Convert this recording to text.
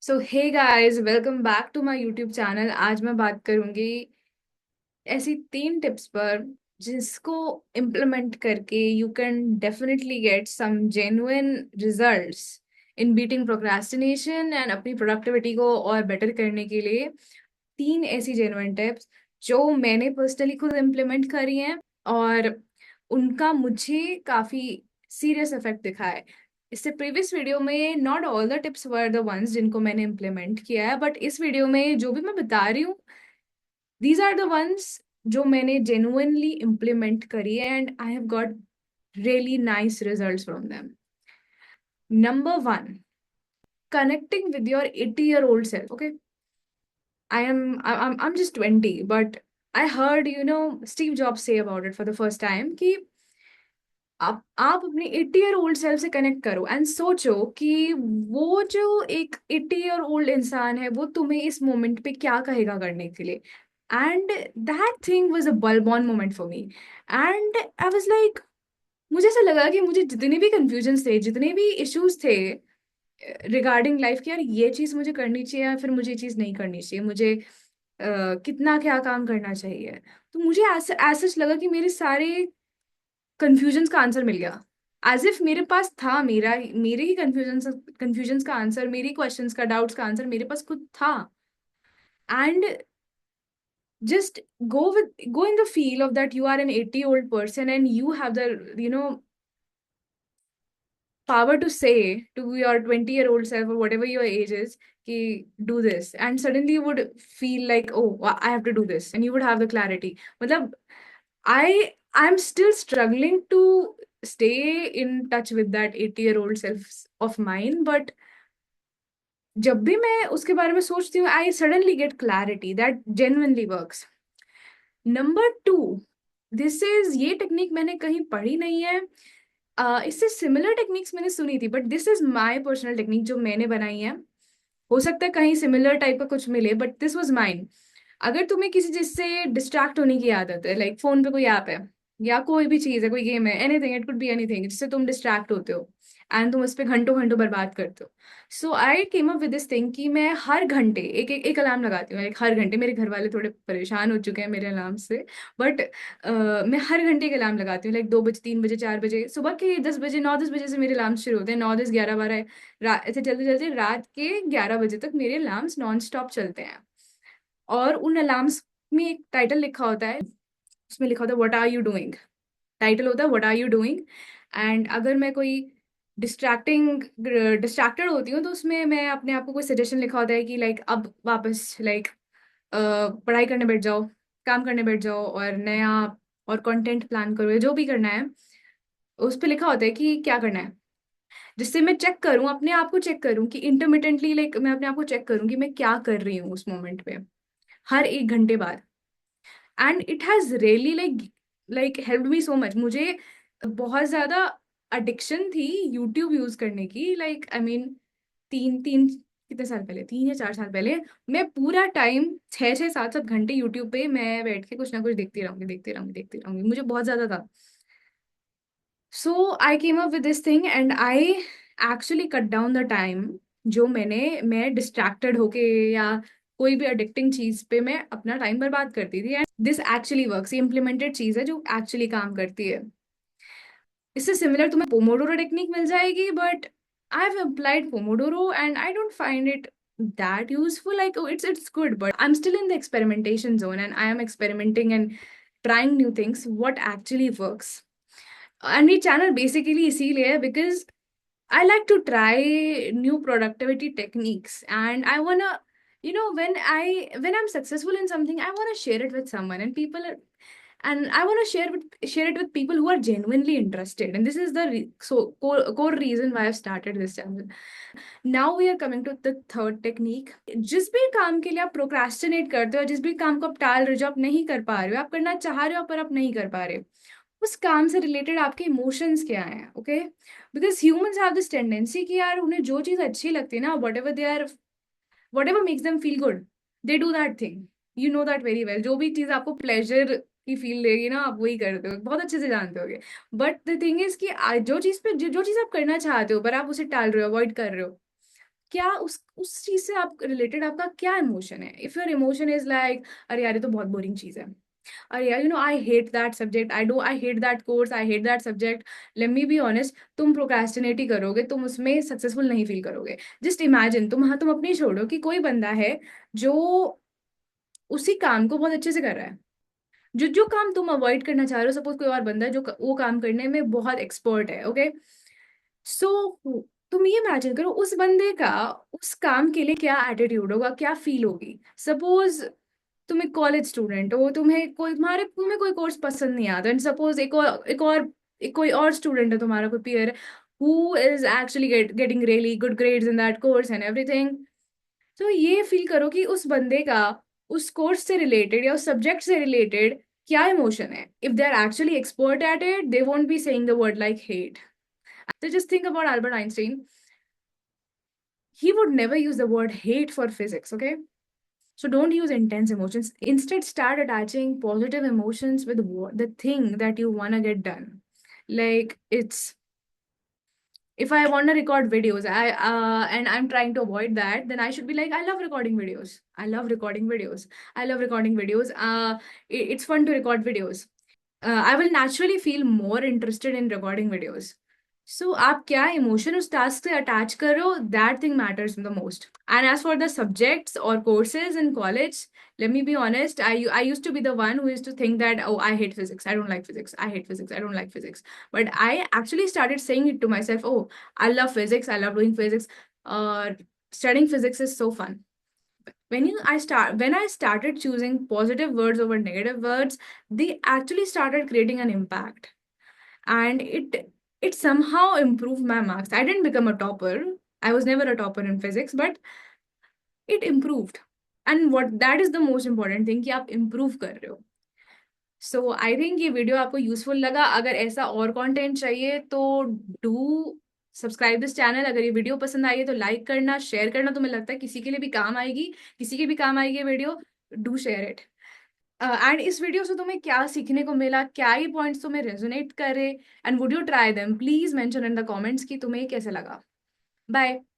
So hey guys, welcome back to my YouTube channel. आज मैं बात करूंगी ऐसी 3 टिप्स पर जिसको इम्प्लीमेंट करके you can definitely get some genuine results in beating procrastination and अपनी प्रोडक्टिविटी को और बेटर करने के लिए। 3 ऐसी जेन्युइन टिप्स जो मैंने पर्सनली खुद इम्प्लीमेंट करी हैं और उनका मुझे काफी सीरियस इफेक्ट दिखा है। इससे प्रीवियस वीडियो में not all the tips were the ones जिनको मैंने इम्प्लीमेंट किया है, बट इस वीडियो में जो भी मैं बता रही हूँ, दीज आर द वंस जो मैंने जेन्युइनली इम्प्लीमेंट करी है and I have got really nice results from them. Number 1, connecting with your 80-year old self. Okay, I'm just 20, but I heard Steve Jobs say about it for the first time कि आप अपने 80-year-old self से connect करो and सोचो कि वो जो एक 80-year-old इंसान है वो तुम्हें इस मोमेंट पे क्या कहेगा करने के लिए। And that thing was a bulb on moment for me. And I was like, मुझे ऐसा लगा कि मुझे जितने भी कंफ्यूजन थे, जितने भी इश्यूज थे रिगार्डिंग लाइफ कि यार ये चीज मुझे करनी चाहिए या फिर मुझे ये चीज नहीं करनी चाहिए, मुझे कितना क्या काम करना चाहिए, तो मुझे ऐसा सच लगा कि मेरे सारे कंफ्यूजन्स का आंसर मिल गया। एज इफ मेरे पास था, मेरे ही कंफ्यूजन्स का आंसर, मेरी क्वेश्चंस का, डाउट्स का आंसर मेरे पास खुद था। And just go in the feel of that you are an 80-old person and you have the power to say to your 20-year-old self or whatever your age is ki do this, and suddenly you would feel like, oh, I have to do this, and you would have the clarity. matlab I'm still struggling to stay in touch with that 80-year-old self of mine, but जब भी मैं उसके बारे में सोचती हूँ I suddenly get clarity that genuinely works. Number 2, this is, ये technique मैंने कहीं पढ़ी नहीं है। इससे सिमिलर टेक्निक्स मैंने सुनी थी, but this is my personal technique जो मैंने बनाई है। हो सकता है कहीं सिमिलर टाइप का कुछ मिले, बट दिस वाज माइन। अगर तुम्हें किसी चीज से डिस्ट्रैक्ट होने की आदत है, लाइक फोन पे कोई ऐप है या कोई भी चीज है, कोई गेम है, anything, it could be anything जिससे तुम डिस्ट्रैक्ट होते हो एंड तुम उस पर घंटों घंटों बर्बाद करते हो। So I came up with this thing कि मैं हर घंटे एक अलार्म लगाती हूँ। लाइक हर घंटे, मेरे घर वाले थोड़े परेशान हो चुके हैं मेरे अलार्म से, बट मैं हर घंटे के अलार्म लगाती हूँ। लाइक 2 बजे, 3 बजे, 4 बजे, सुबह के 10 बजे, 9-10 बजे से मेरे अलार्म शुरू होते हैं। 9, 10, 11, 12 ऐसे चलते चलते रात के 11 बजे तक मेरे अलार्म्स नॉन स्टॉप चलते हैं। और उन अलार्म्स में एक टाइटल लिखा होता है, उसमें लिखा होता है what are you doing. Title होता है what are you doing. And अगर मैं कोई डिस्ट्रैक्टेड होती हूँ तो उसमें मैं अपने आप को कोई सजेशन लिखा होता है कि लाइक अब वापस लाइक पढ़ाई करने बैठ जाओ, काम करने बैठ जाओ और नया और कंटेंट प्लान करो, या जो भी करना है उस पे लिखा होता है कि क्या करना है, जिससे मैं चेक करूं, अपने आप को चेक करूं कि इंटरमिटेंटली, लाइक मैं अपने आप को चेक करूं कि मैं क्या कर रही हूँ उस मोमेंट पे, हर 1 घंटे बाद। And it has really like help me so much. मुझे बहुत ज्यादा एडिक्शन थी यूट्यूब यूज करने की। लाइक आई मीन, तीन तीन कितने साल पहले, 3 या 4 साल पहले, मैं पूरा टाइम 6-6, 7-7 घंटे यूट्यूब पे मैं बैठ के कुछ ना कुछ देखती रहूंगी, देखती रहूंगी, देखती रहूंगी, मुझे बहुत ज्यादा था। So I came up with this thing and I actually cut down the time जो मैं डिस्ट्रैक्टेड होके या कोई भी अडिक्टिंग चीज पे मैं अपना टाइम बर्बाद करती थी। एंड दिस एक्चुअली वर्क्स, ये इम्प्लीमेंटेड चीज है जो एक्चुअली काम करती है। इससे सिमिलर तुम्हें पोमोडोरो टेक्निक मिल जाएगी, but I have applied Pomodoro and I don't find it that useful. Like, oh, it's good, but I'm still in the experimentation zone and I am experimenting and trying new things, what actually works. And ये channel basically इसीलिए है because I like to try new productivity techniques, and I wanna, when I'm successful in something, I wanna share it with someone, and and I wanna share it with people who are genuinely interested. And this is the core reason why I've started this channel. Now we are coming to the third technique. जिस भी काम के लिए आप procrastinate करते हो, जिस भी काम को आप टाल रहे हो, जो आप नहीं कर पा रहे हो, आप करना चाह रहे हो पर आप नहीं कर पा रहे, उस काम से रिलेटेड आपके इमोशंस क्या हैं। Okay, because humans have this tendency कि यार उन्हें जो चीज अच्छी लगती है ना, what ever makes them feel good, they do that thing. You know that very well. जो भी चीज आपको प्लेजर की फील देगी ना, आप वही करते हो, बहुत अच्छे से जानते होगे। बट द थिंग इज कि जो चीज आप करना चाहते हो पर आप उसे टाल रहे हो, अवॉइड कर रहे हो, क्या उस चीज से आप रिलेटेड आपका क्या इमोशन है? If your emotion is like अरे यार ये तो बहुत बोरिंग चीज है, अरे यार I hate that subject, I hate that course, I hate that subject, let me be honest, तुम प्रोक्रेस्टिनेट ही करोगे, तुम उसमें सक्सेसफुल नहीं फील करोगे। जस्ट इमेजिन, तुम अपनी छोड़ो कि कोई बंदा है जो उसी काम को बहुत अच्छे से कर रहा है, जो जो काम तुम अवॉइड करना चाह रहे हो, सपोज कोई और बंदा है जो वो काम करने में बहुत एक्सपर्ट है, ओके। सो तुम ये इमेजिन करो उस बंदे का उस काम के लिए क्या एटीट्यूड होगा, क्या फील होगी। सपोज तुम एक कॉलेज स्टूडेंट हो, तुम्हें कोई कोर्स पसंद नहीं आता, एंड सपोज एक कोई और स्टूडेंट है, तुम्हारा कोई पीयर है, who is actually getting really good grades in that course and everything. तो ये फील करो कि उस बंदे का उस कोर्स से रिलेटेड या उस सब्जेक्ट से रिलेटेड क्या इमोशन है। If they are actually expert at it, they won't be saying the word like hate. So just think about Albert Einstein. He would never use the word hate for physics, okay? So don't use intense emotions. Instead, start attaching positive emotions with the thing that you want to get done. Like it's if I want to record videos, and I'm trying to avoid that, then I should be like, I love recording videos. I love recording videos. I love recording videos. It's fun to record videos. I will naturally feel more interested in recording videos. So आप क्या emotion उस task से attach कर रहे हो, that thing matters the most. And as for the subjects और courses in college, let me be honest, I used to be the one who used to think that, oh, I hate physics, I don't like physics, I hate physics, I don't like physics. But I actually started saying it to myself, oh, I love physics, I love doing physics. Studying physics is so fun. When I started choosing positive words over negative words, they actually started creating an impact, and it somehow improved my marks. I didn't become a topper. I was never a topper in physics, but it improved. And what that is the most important thing, कि आप improve कर रहे हो. So I think ये video आपको useful लगा। अगर ऐसा और कंटेंट चाहिए तो डू सब्सक्राइब दिस चैनल। अगर ये वीडियो पसंद आई है तो लाइक करना, शेयर करना, तुम्हें लगता है किसी के लिए भी काम आएगी, किसी के भी काम आएगी ये video, do share it. And इस वीडियो से तुम्हें क्या सीखने को मिला, क्या ये पॉइंट्स तुम्हें रेजोनेट करे, and would you try them, please mention in the comments कि तुम्हें कैसे लगा। बाय।